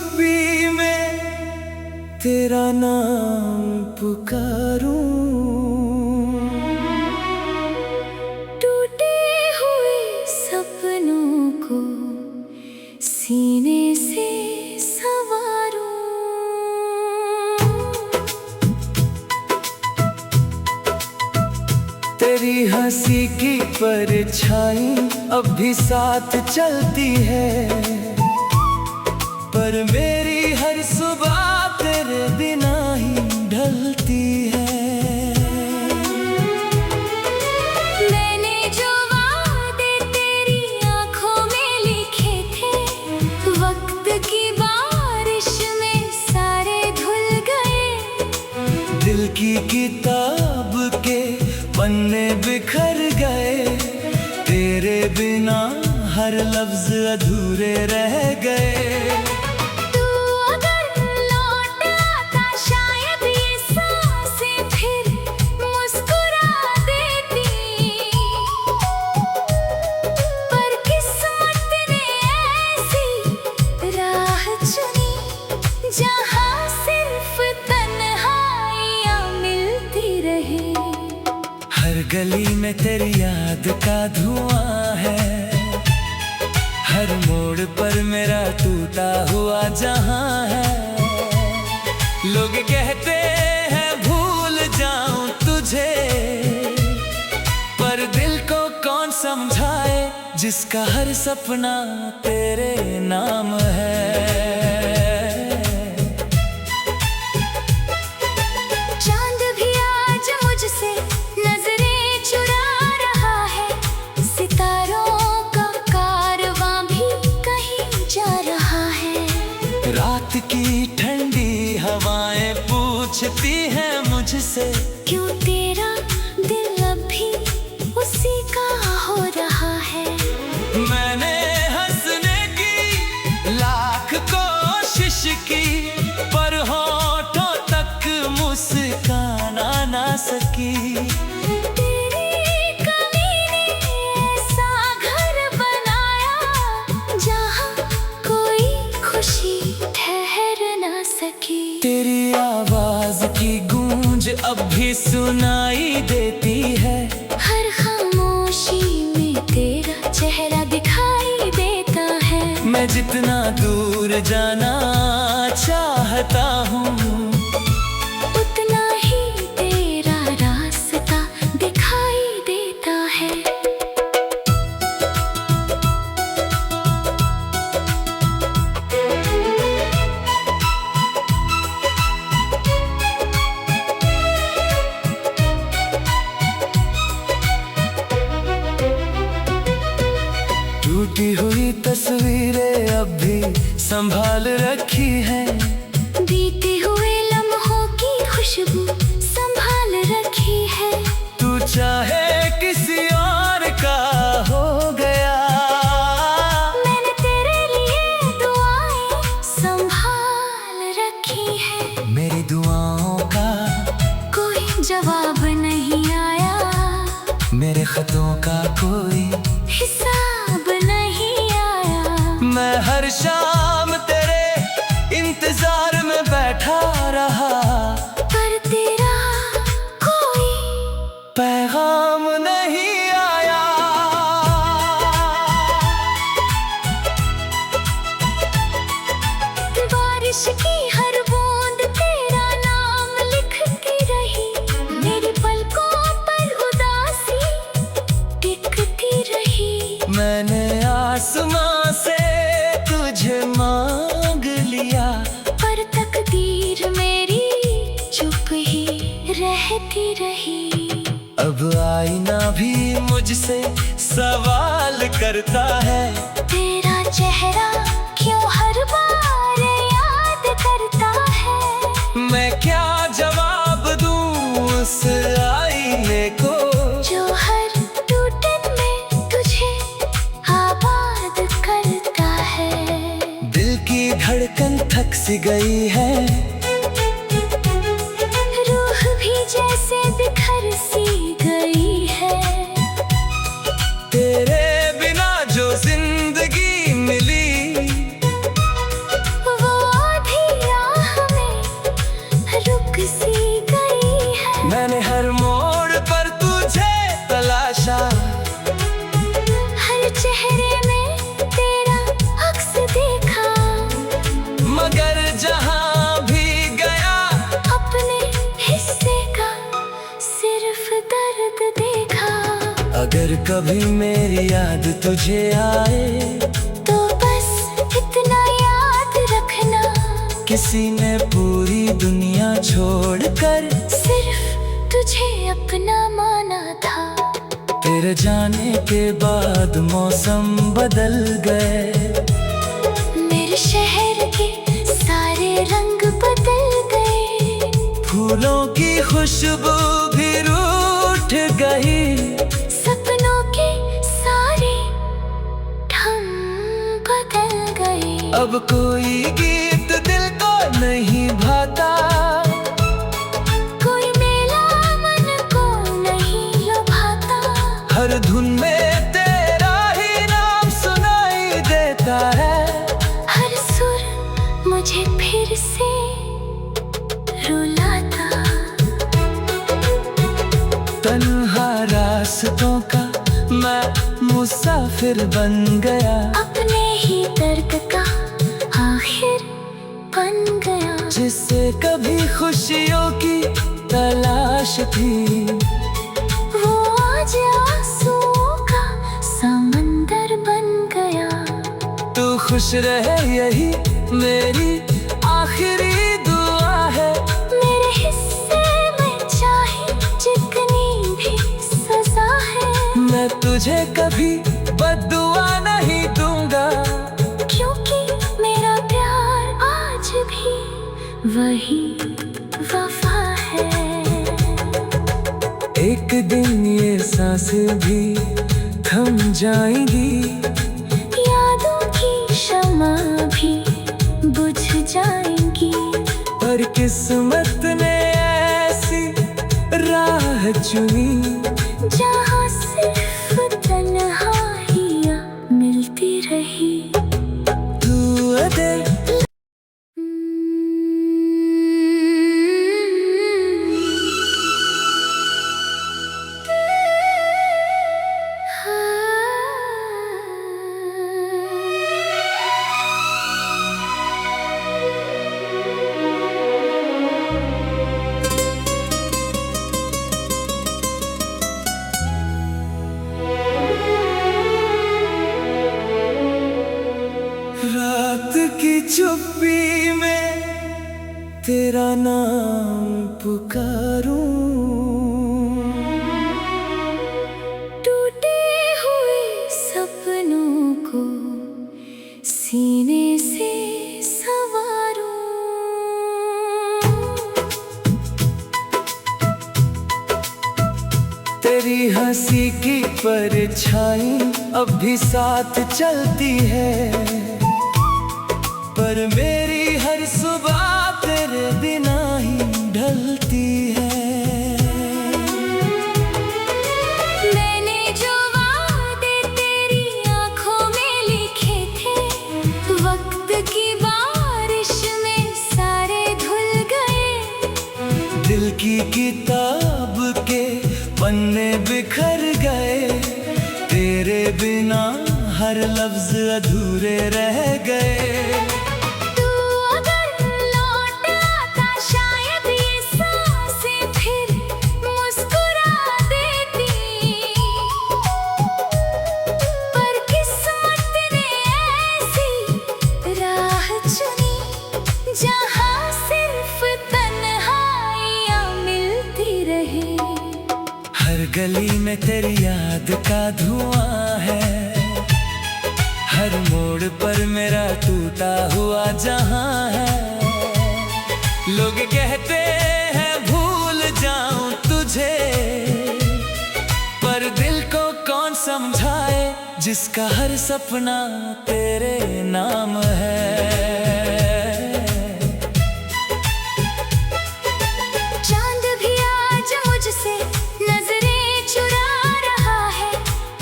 चुप्पी में तेरा नाम पुकारूं। टूटे हुए सपनों को सीने से संवारूं। तेरी हंसी की परछाई अब भी साथ चलती है, पर मेरी हर सुबह तेरे बिना ही ढलती है। मैंने जो वादे तेरी आंखों में लिखे थे, वक्त की बारिश में सारे धुल गए। दिल की किताब के पन्ने बिखर गए, तेरे बिना हर लफ्ज अधूरे रह गए। तू अगर लौट आता शायद ये सांसें फिर मुस्कुरा देती, पर किस्मत ने ऐसी राह चुनी जहाँ सिर्फ तन्हाइयाँ मिलती रहे। हर गली में तेरी याद का धुआं है, हर मोड़ पर मेरा टूटा हुआ जहां है। लोग कहते हैं भूल जाऊं तुझे, पर दिल को कौन समझाए जिसका हर सपना तेरे नाम है। चांद भी आज मुझसे नजरें चुरा रहा है, सितारों का कारवां भी कहीं जा रहा है। रात की ठंडी हवाएं पूछती हैं मुझसे, क्यों तेरा दिल अभी उसी का हो रहा है। मैंने हंसने की लाख कोशिश की, पर होठों तक मुस्कान आ ना सकी। तेरी कमी ने ऐसा घर बनाया जहाँ कोई खुशी ठहर ना सकी। तेरी आवाज की गूंज अब भी सुनाई देती है, हर खामोशी में तेरा चेहरा दिखाई देता है। मैं जितना दूर जाना चाहता हूँ, उतना ही तेरा रास्ता दिखाई देता है। टूटी हुई तस्वीरें अब भी संभाल रखी हैं, बीते हुए लम्हों की खुशबू संभाल रखी है। तू चाहे किसी और का हो गया, मैंने तेरे लिए दुआएं संभाल रखी है। मेरी दुआओं का कोई जवाब नहीं आया, मेरे खतों का कोई हिसाब नहीं आया। मैं हर शाम तेरे इंतजार में बैठा रहा, पर तेरा कोई पैगाम नहीं आया। बारिश की हर बूंद तेरा नाम लिखती रही, मेरी पलकों पर उदासी टिकती रही। मैंने आसमां से तुझे मांग लिया, पर तकदीर मेरी चुप ही रहती रही। अब आईना भी मुझसे सवाल करता है, तेरा चेहरा क्यों हर बार याद करता है। मैं क्या जवाब दूं उस आईने को, जो हर टूटन में तुझे आबाद करता है। दिल की धड़कन थक सी गई है, रूह भी जैसे बिखर सी गई है। तेरे बिना जो जिंदगी मिली, वो फिर कभी मेरी याद तुझे आए तो बस इतना याद रखना, किसी ने पूरी दुनिया छोड़कर सिर्फ तुझे अपना माना था। तेरे जाने के बाद मौसम बदल गए, मेरे शहर के सारे रंग बदल गए, फूलों की खुशबू भी रूठ गई, सपनों के सारे ढंग बदल गए। अब कोई गीत दिल को नहीं भाता, कोई मेला मन को नहीं लुभाता, हर धुन में तेरा ही नाम सुनाई देता है, हर सुर मुझे फिर से रुलाता। तन्हा रास्तों का मैं मुसाफिर बन गया, अपने ही दर्द का आखिर बन गया। जिससे कभी खुशियों की तलाश थी, वो आज आंसुओं का समंदर बन गया। तू खुश रहे यही मेरी आखिरी दुआ है, मेरे हिस्से में चाहे जितनी भी सजा है, मैं तुझे कभी बद्दुआ नहीं दूंगा, क्योंकि मेरा प्यार आज भी वही वफा है। एक दिन ये सांसें भी थम जाएंगी, यादों की शमा भी बुझ जाएंगी, पर किस्मत ने ऐसी राह चुनी, जहाँ सिर्फ तन्हाइयाँ मिलती रही। तू अदर रात की चुप्पी में तेरा नाम पुकारूं, टूटे हुए सपनों को सीने से संवारूं, तेरी हंसी की परछाई अब भी साथ चलती है, पर मेरी हर सुबह तेरे बिना ही ढलती है। मैंने जो वादे तेरी आँखों में लिखे थे, वक्त की बारिश में सारे धुल गए। दिल की किताब के पन्ने बिखर गए, तेरे बिना हर लफ्ज अधूरे रह गए। तू अगर लौट आता शायद ये सांसें फिर मुस्कुरा देती, पर किस्मत ने ऐसी राह चुनी, जहाँ सिर्फ तन्हाइयाँ मिलती रही। हर गली में तेरी याद का धुआं है, हर मोड़ पर मेरा टूटा हुआ जहां है। लोग कहते हैं भूल जाऊं तुझे, पर दिल को कौन समझाए जिसका हर सपना तेरे नाम है। चांद भी आज मुझसे नजरें चुरा रहा है,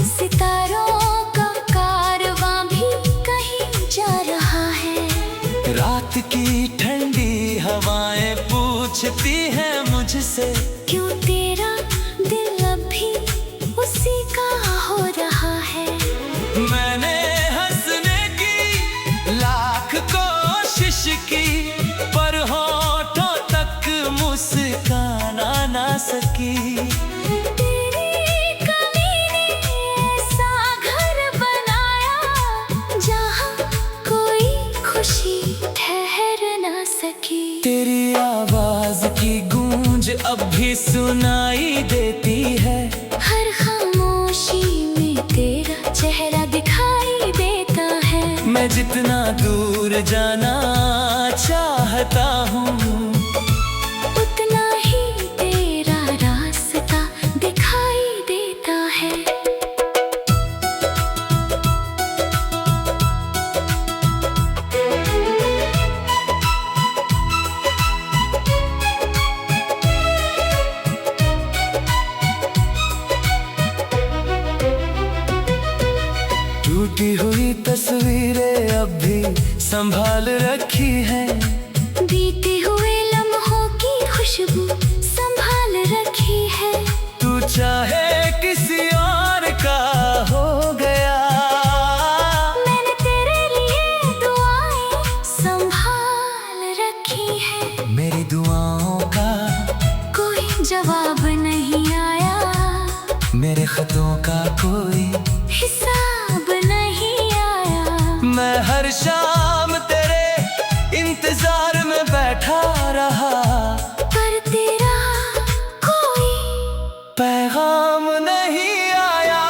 सितारों का कारवां भी कहीं जा रहा है। रात की ठंडी हवाएं पूछती हैं मुझसे, क्यों तेरा दिल अभी उसी का हो रहा है। मैंने हंसने की लाख कोशिश की, पर होठों तक मुस्कान आ ना सकी। तेरी कमी ने तेरी आवाज की गूंज अब भी सुनाई देती है। हर खामोशी में तेरा चेहरा दिखाई देता है। मैं जितना दूर जाना चाहता हूँ, उतना ही तेरा रास्ता दिखाई देता है। टूटी हुई तस्वीरें अब भी संभाल रखी हैं। बीते हुए लम्हों की खुशबू संभाल रखी है। तू चाहे किसी और का हो गया, मैंने तेरे लिए दुआएं संभाल रखी है। मेरी दुआओं का कोई जवाब नहीं आया, मेरे खतों का कोई हिसाब नहीं आया। मैं हर शाम तेरे इंतजार में बैठा रहा, पर तेरा कोई पैगाम नहीं आया।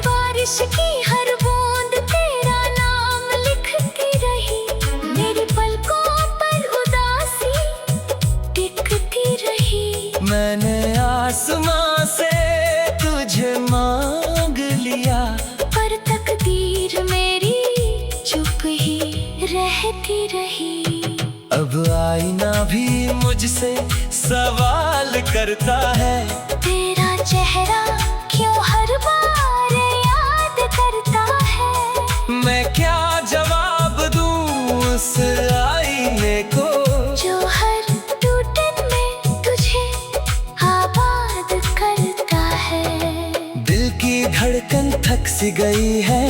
बारिश की हर बूंद तेरा नाम लिखती रही। मेरी पलकों पर उदासी टिकती रही। मैंने आसमां से तुझे मांग लिया, पर तकदीर मेरी चुप ही रहती रही। अब आईना भी मुझसे सवाल करता है। तेरा चेहरा क्यों हर बार याद करता है। मैं क्या जवाब दूं उस आईने को, जो हर टूटन में तुझे आबाद करता है। दिल की धड़कन थक सी गई है।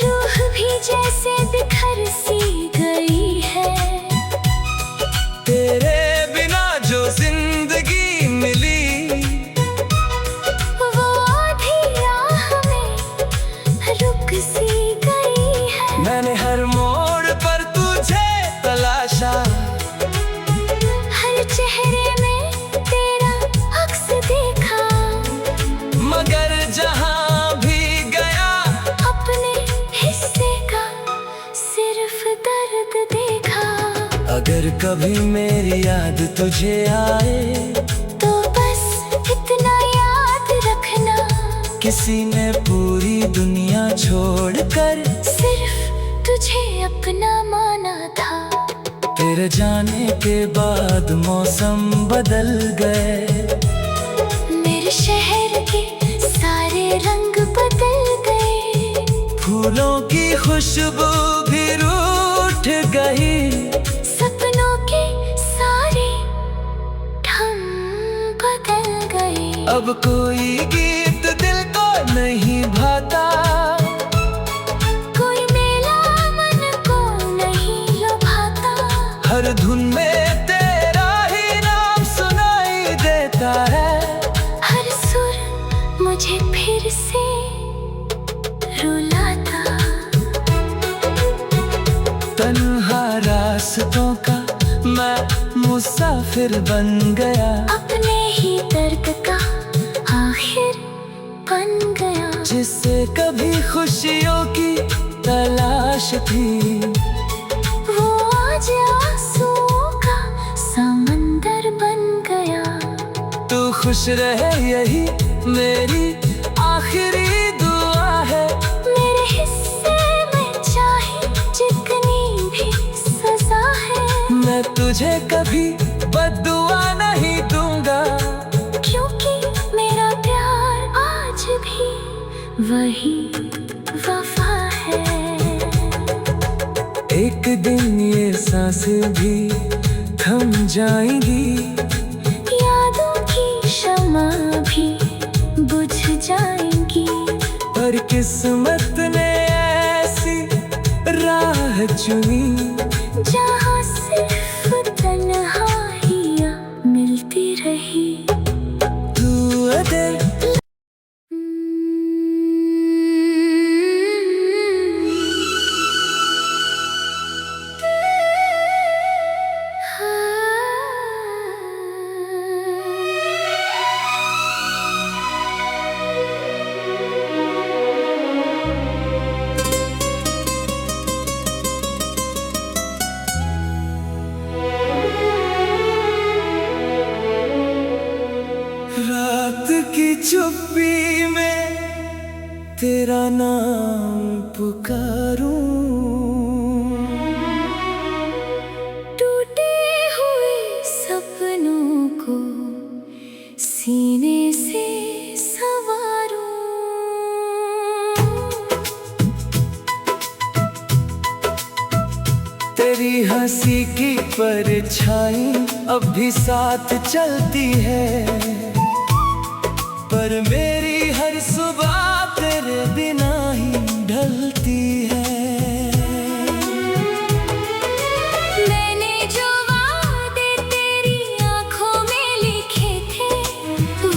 रूह भी जैसे बिखर सी गई है। तेरे बिना जो जिंदगी मिली, वो आधी राह में रुक सी गई है। मैंने हर मोड़ पर तुझे तलाशा, हर चेहरे में तेरा अक्स देखा। मगर जहां भी गया अपने हिस्से का सिर्फ दर्द देखा। अगर कभी मेरी याद तुझे आए, तो बस इतना याद रखना, किसी ने पूरी दुनिया छोड़कर सिर्फ तुझे अपना माना था। तेरे जाने के बाद मौसम बदल गए। मेरे शहर के सारे रंग बदल गए। फूलों की खुशबू भी रूठ गई। सपनों के सारे ढंग बदल गए। अब कोई गीत दिल को नहीं भाता, कोई मेला मन को नहीं लुभाता। हर धुन में तेरा ही नाम सुनाई देता है। हर सुर मुझे फिर से रुलाता। तन्हा रास्तों का मैं मुसाफिर बन गया, अपने ही दर्द का आखिर बन गया। जिससे कभी खुशियों की तलाश थी, वो आज आंसुओं का समंदर बन गया। तू खुश रहे यही मेरी आखिरी दुआ है। मेरे हिस्से में चाहे जितनी भी सजा है, मैं तुझे कभी बद्दुआ नहीं दूंगा, क्योंकि मेरा प्यार आज भी वही वफा है। एक दिन ये सांसें भी थम जाएंगी, यादों की शमा भी बुझ जाएंगी। पर किस्मत ने ऐसी राह चुनी, जहाँ सिर्फ तन्हाइयाँ मिलती रही। तू अदर तेरा नाम पुकारूं। टूटे हुए सपनों को सीने से संवारूं। तेरी हंसी की परछाई अब भी साथ चलती है, पर मेरी हर सुबह तेरे बिना ही ढलती है। मैंने जो वादे तेरी आंखों में लिखे थे,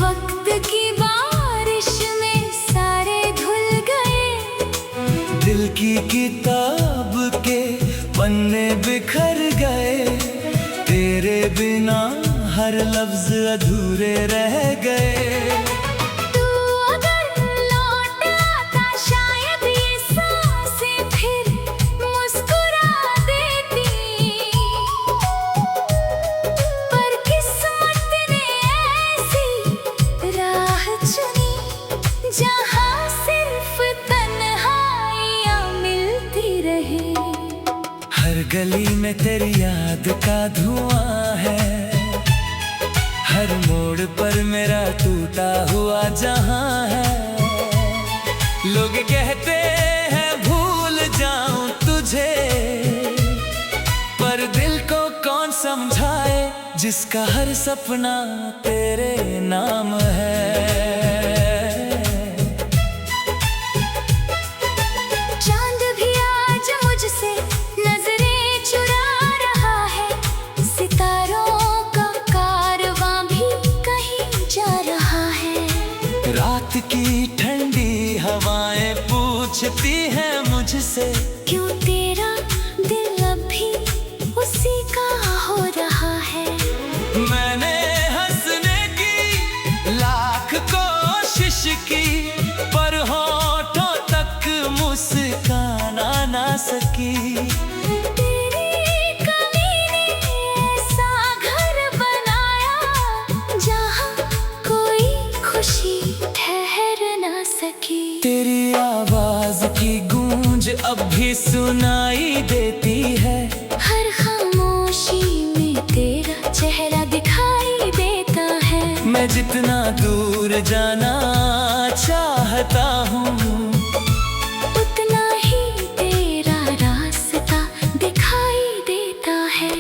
वक्त की बारिश में सारे धुल गए। दिल की किताब के पन्ने बिखर गए, तेरे बिना हर लफ्ज अधूरे रह गए। तू अगर लौट आता शायद ये सांसें फिर मुस्कुरा देती, पर किस्मत ने ऐसी राह चुनी जहाँ सिर्फ तन्हाइयाँ मिलती रहे। हर गली में तेरी याद का धुआं है, हर मोड़ पर मेरा टूटा हुआ जहां है। लोग कहते हैं भूल जाऊं तुझे, पर दिल को कौन समझाए जिसका हर सपना तेरे नाम है। चांद भी आज मुझसे नजरें चुरा रहा है, सितारों का कारवां भी कहीं जा रहा है। रात की ठंडी हवाएं पूछती हैं मुझसे, क्यों तेरा दिल अभी उसी का हो रहा है। मैंने हंसने की लाख कोशिश की, पर होठों तक मुस्कान आ ना सकी। तेरी कमी ने ऐसा घर बनाया जहाँ कोई खुशी ठहर ना सकी। तेरी आवाज की गूंज अब भी सुनाई देती है, हर खामोशी में तेरा चेहरा दिखाई देता है। मैं जितना दूर जाना चाहता हूँ, उतना ही तेरा रास्ता दिखाई देता है।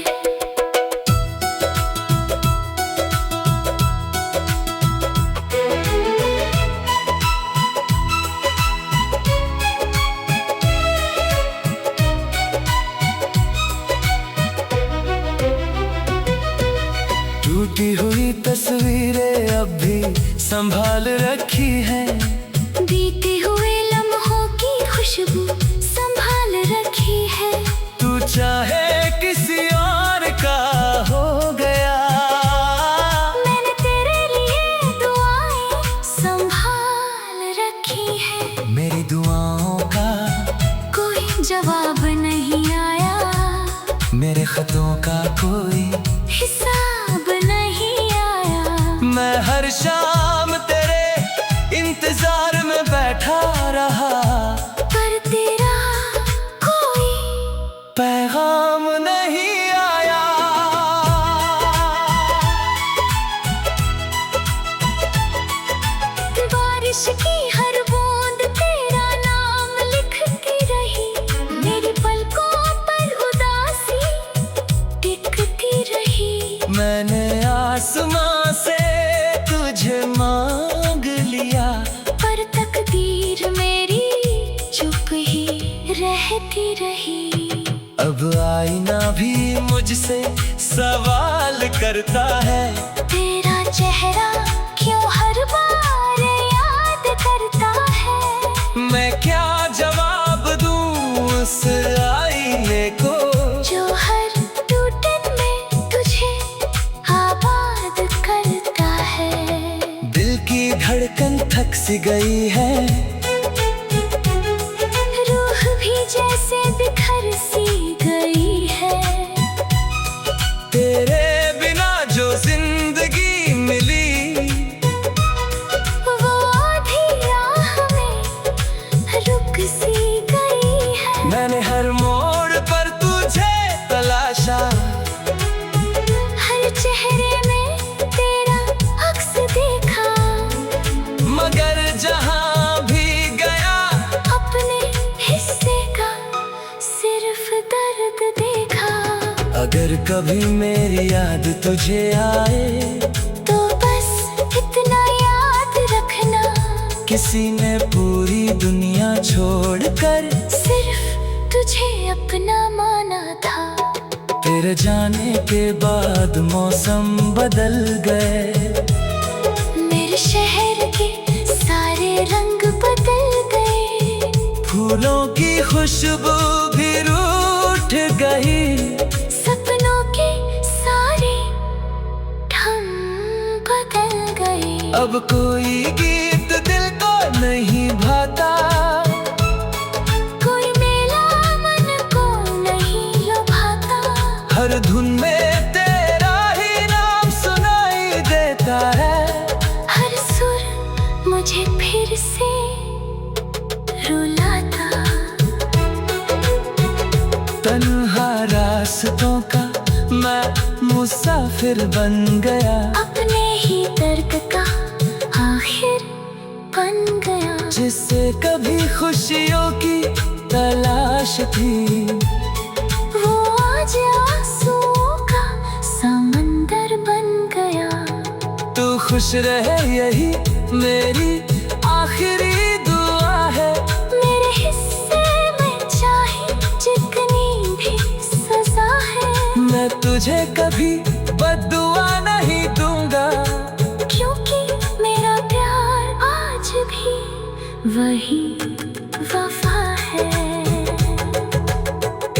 टूटी हुई तस्वीरें अब भी संभाल रखी हैं, बीते हुए लम्हों की खुशबू संभाल रखी है। तू चाहे किसी और का हो गया, मैंने तेरे लिए दुआएं संभाल रखी है। मेरी दुआओं का कोई जवाब नहीं आया, मेरे खतों का कोई हिसाब नहीं आया। मैं हर शाम तेरे इंतजार में बैठा रहा, पर तेरा कोई पैगाम नहीं आया। बारिश की हर बूंद तेरा नाम लिखती रही, मेरी पलकों पर उदासी टिकती रही। मैंने आसमां से तुझे मांग लिया, पर तकदीर मेरी चुप ही रहती रही। अब आईना भी मुझसे सवाल करता है, तेरा चेहरा क्यों हर बार याद करता है। मैं क्या जवाब दूं उस आईने को, जो हर टूटन में तुझे आबाद करता है। दिल की धड़कन थक सी गई है, रूह भी जैसे बिखर सी गई है। तेरे बिना जो जिंदगी मिली, वो आधी राह में अगर कभी मेरी याद तुझे आए तो बस इतना याद रखना, किसी ने पूरी दुनिया छोड़कर सिर्फ तुझे अपना माना था। तेरे जाने के बाद मौसम बदल गए, मेरे शहर के सारे रंग बदल गए, फूलों की खुशबू भी रूठ गई, सपनों के सारे ढंग बदल गए। अब कोई गीत दिल को नहीं भाता, कोई मेला मन को नहीं लुभाता, हर धुन में तेरा ही नाम सुनाई देता है, हर सुर मुझे फिर से रुलाता। तन्हा रास्तों का मैं मुसाफिर बन गया, अपने ही दर्द का आखिर बन गया। जिससे कभी खुशियों की तलाश थी, वो आज आंसुओं का समंदर बन गया। तू खुश रहे यही मेरी आखिरी दुआ है, मेरे हिस्से में चाहे जितनी भी सजा है, मैं तुझे कभी बद्दुआ नहीं दूंगा, क्योंकि मेरा प्यार आज भी वही वफा है।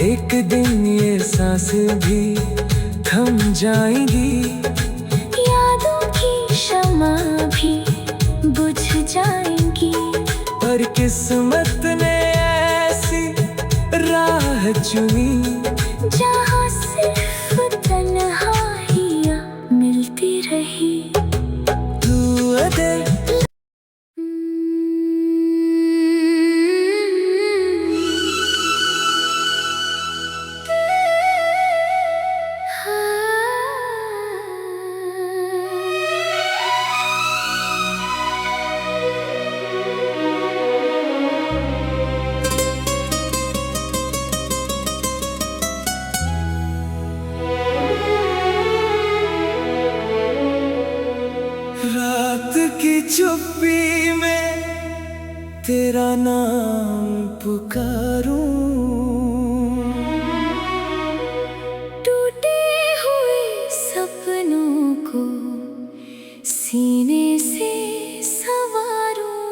एक दिन ये सांसें भी थम जाएंगी, यादों की शमा भी बुझ जाएंगी, पर किस्मत ने ऐसी राह चुनी, जहाँ सिर्फ तन्हाइयाँ मिलती रही। तू अदे रात की चुप्पी में तेरा नाम पुकारूं, टूटे हुए सपनों को सीने से सवारूं।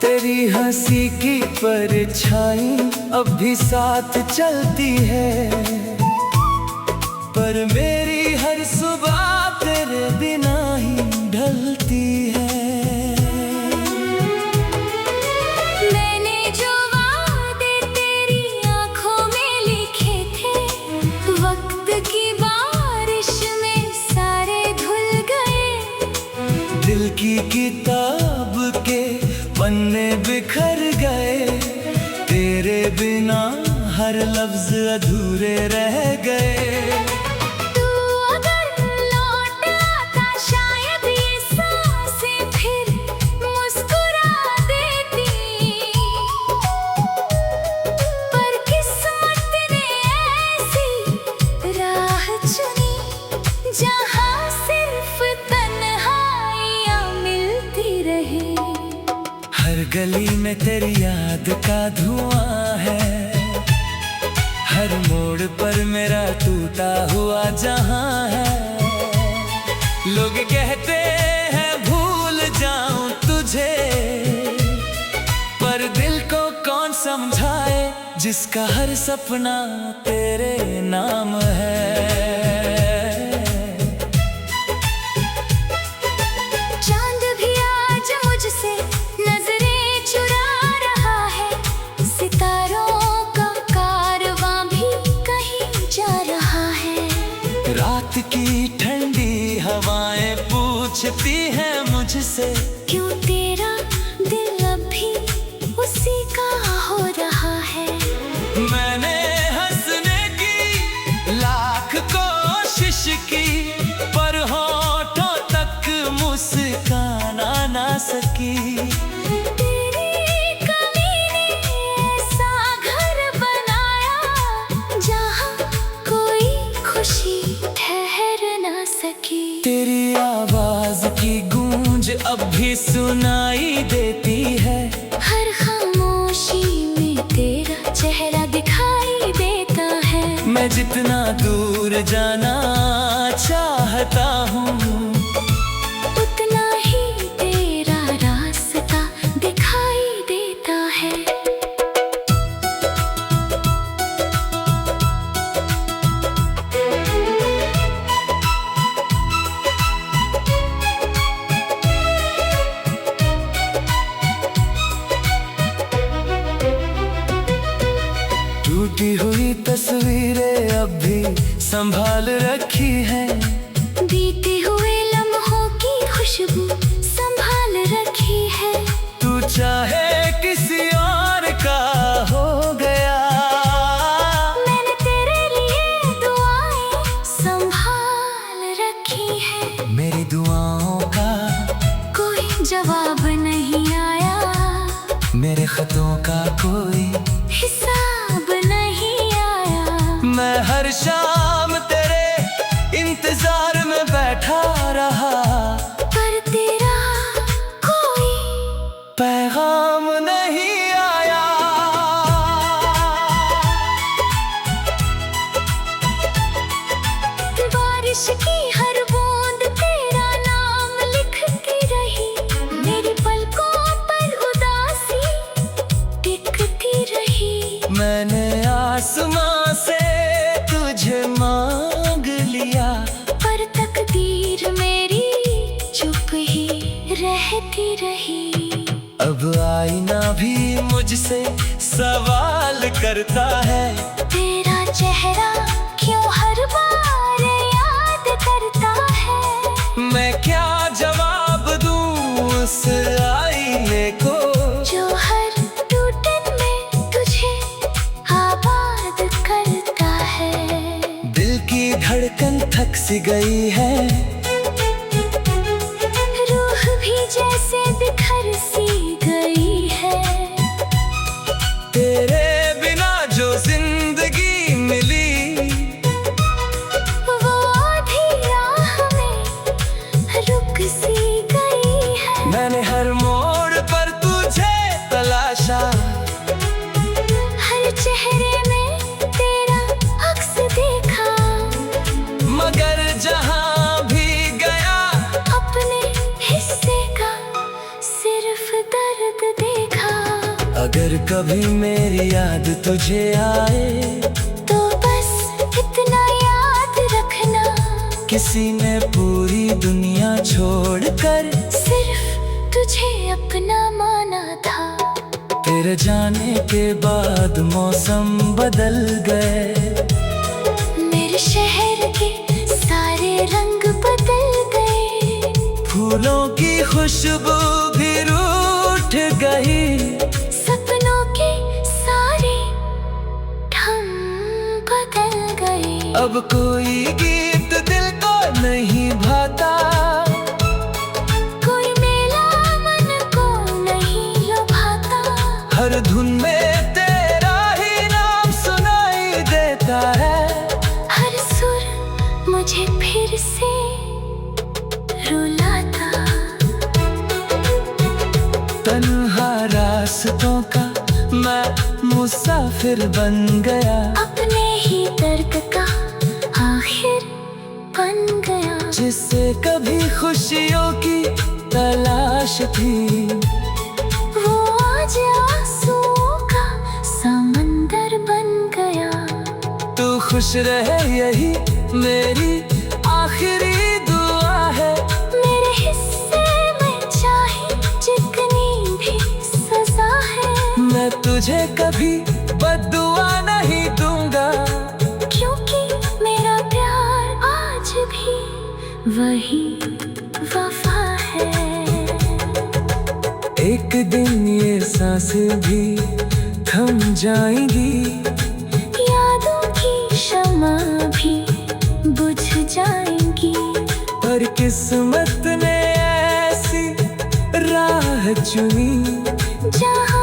तेरी हंसी की परछाई अब भी साथ चलती है, पर मेरी हर सुबह तेरे बिना ही ढलती है। मैंने जो वादे तेरी आँखों में लिखे थे, वक्त की बारिश में सारे धुल गए। दिल की किताब के पन्ने बिखर गए, तेरे बिना हर लफ्ज अधूरे रह गए। तू अगर लौट आता शायद ये सांसें फिर मुस्कुरा देती, पर किस्मत ने ऐसी राह चुनी, जहाँ सिर्फ तन्हाइयाँ मिलती रही। हर गली में तेरी याद का धुआं है, हर मोड़ पर मेरा टूटा हुआ जहां है। लोग कहते हैं भूल जाऊं तुझे, पर दिल को कौन समझाए जिसका हर सपना तेरे नाम है। चांद भी आज मुझसे नजरें चुरा रहा है, सितारों का कारवां भी कहीं जा रहा है। रात की ठंडी हवाएं पूछती हैं मुझसे, क्यों तेरा दिल अभी उसी का हो रहा है। मैंने हंसने की लाख कोशिश की, पर होठों तक मुस्कान आ ना सकी। तेरी कमी ने आवाज की गूंज अब भी सुनाई देती है। हर खामोशी में तेरा चेहरा दिखाई देता है। मैं जितना दूर जाना चाहता हूँ, उतना ही तेरा रास्ता दिखाई देता है। टूटी हुई तस्वीरें अब भी संभाल रखी हैं। बीते हुए लम्हों की खुशबू संभाल रखी है। तू चाहे किसी और का हो गया, मैंने तेरे लिए दुआएं संभाल रखी है। मेरी दुआओं का कोई जवाब नहीं आया, मेरे खतों का कोई हिसाब नहीं आया। मैं हर शाम तेरे इंतजार में बैठा रहा, पर तेरा कोई पैगाम नहीं आया। बारिश की हर बूंद तेरा नाम लिखती रही। मेरी पलकों पर उदासी टिकती रही। मैंने आसमां से तुझे मांग लिया, पर तकदीर मेरी चुप ही रहती रही। अब आईना भी मुझसे सवाल करता है। तेरा चेहरा क्यों हर बार याद करता है। मैं क्या जवाब दूं उस आईने को, जो हर टूटन में तुझे आबाद करता है। दिल की धड़कन थक सी गई है। रूह भी जैसे बिखर सी गई है। तेरे बिना जो जिंदगी मिली, वो आधी राह में रुक सी गई है। मैंने हर मोड़ पर तुझे तलाशा, हर चेहरे में तेरा अक्स देखा। मगर जहां भी गया अपने हिस्से का सिर्फ दर्द देखा। अगर कभी मेरी याद तुझे आए, तो बस इतना याद रखना, किसी ने पूरी दुनिया छोड़कर सिर्फ तुझे अपना माना था। तेरे जाने के बाद मौसम बदल गए। मेरे शहर के सारे रंग बदल गए। फूलों की खुशबू भी रूठ गई। सपनों के सारे ढंग बदल गए। अब कोई गीत दिल को नहीं भाता, कोई मेला मन को नहीं लुभाता। हर धुन में तेरा ही नाम सुनाई देता है। हर सुर मुझे फिर से रुलाता। तन्हा रास्तों का मैं मुसाफिर बन गया। अपने ही दर्द का आखिर बन गया। जिससे कभी खुशियों की तलाश थी, वो आज आंसुओं का समंदर बन गया। तू खुश रहे यही मेरी आखिरी दुआ है। मेरे हिस्से में चाहे जितनी भी सजा है, मैं तुझे कभी बद्दुआ नहीं दूंगा, क्योंकि मेरा प्यार आज भी वही वफा है। एक दिन ये सांसें भी थम जाएंगी, यादों की शमा भी बुझ जाएंगी। पर किस्मत ने ऐसी राह चुनी जहाँ